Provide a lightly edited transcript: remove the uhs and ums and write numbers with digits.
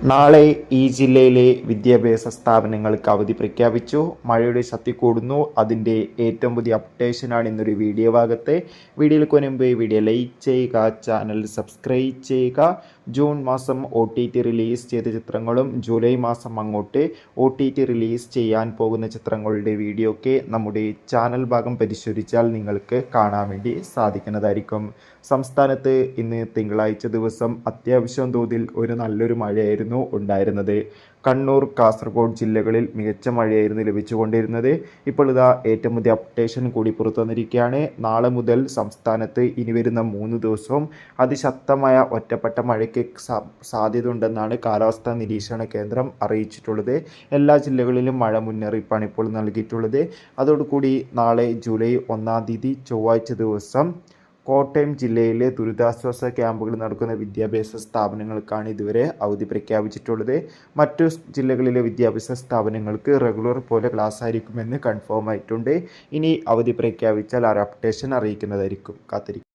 നാളെ ഈ ജില്ലയിലെ വിദ്യാഭ്യാസ സ്ഥാപനങ്ങൾക്ക് അവധി പ്രഖ്യാപിച്ചു. മഴയുടെ ശക്തി കൂടുന്നു. അതിൻ്റെ ഏറ്റവും പുതിയ അപ്ഡേഷനാണ് ഇന്നൊരു വീഡിയോ ഭാഗത്ത്. വീഡിയോയിൽ മുൻപ് വീഡിയോ ലൈക്ക് ചെയ്യുക, ചാനൽ സബ്സ്ക്രൈബ് ചെയ്യുക. ജൂൺ മാസം OTT റിലീസ് ചെയ്ത ചിത്രങ്ങളും ജൂലൈ മാസം അങ്ങോട്ട് OTT റിലീസ് ചെയ്യാൻ പോകുന്ന ചിത്രങ്ങളുടെ വീഡിയോ ഒക്കെ നമ്മുടെ ചാനൽ ഭാഗം പരിശോധിച്ചാൽ നിങ്ങൾക്ക് കാണാൻ വേണ്ടി സാധിക്കുന്നതായിരിക്കും. സംസ്ഥാനത്ത് ഇന്ന് തിങ്കളാഴ്ച ദിവസം അത്യാവശ്യം തോതിൽ ഒരു നല്ലൊരു മഴയായിരുന്നു ഉണ്ടായിരുന്നത്. കണ്ണൂർ, കാസർഗോഡ് ജില്ലകളിൽ മികച്ച മഴയായിരുന്നു ലഭിച്ചുകൊണ്ടിരുന്നത്. ഇപ്പോൾ ഇതാ ഏറ്റവും പുതിയ അപ്ഡേഷൻ കൂടി പുറത്തു വന്നിരിക്കുകയാണ്. നാളെ മുതൽ സംസ്ഥാനത്ത് ഇനി വരുന്ന 3 ദിവസവും അതിശക്തമായ ഒറ്റപ്പെട്ട മഴയ്ക്ക് സാധ്യത ഉണ്ടെന്നാണ് കാലാവസ്ഥാ നിരീക്ഷണ കേന്ദ്രം അറിയിച്ചിട്ടുള്ളത്. എല്ലാ ജില്ലകളിലും മഴ മുന്നറിയിപ്പാണ് ഇപ്പോൾ നൽകിയിട്ടുള്ളത്. അതോടുകൂടി നാളെ ജൂലൈ 1 തീയതി ചൊവ്വാഴ്ച ദിവസം കോട്ടയം ജില്ലയിലെ ദുരിതാശ്വാസ ക്യാമ്പുകൾ നടക്കുന്ന വിദ്യാഭ്യാസ സ്ഥാപനങ്ങൾക്കാണ് ഇതുവരെ അവധി പ്രഖ്യാപിച്ചിട്ടുള്ളത്. മറ്റു ജില്ലകളിലെ വിദ്യാഭ്യാസ സ്ഥാപനങ്ങൾക്ക് റെഗുലർ പോലെ ക്ലാസ് ആയിരിക്കുമെന്ന് കൺഫേം ആയിട്ടുണ്ട്. ഇനി അവധി പ്രഖ്യാപിച്ചാൽ ആ അപ്ഡേഷൻ അറിയിക്കുന്നതായിരിക്കും. കാത്തിരിക്കും.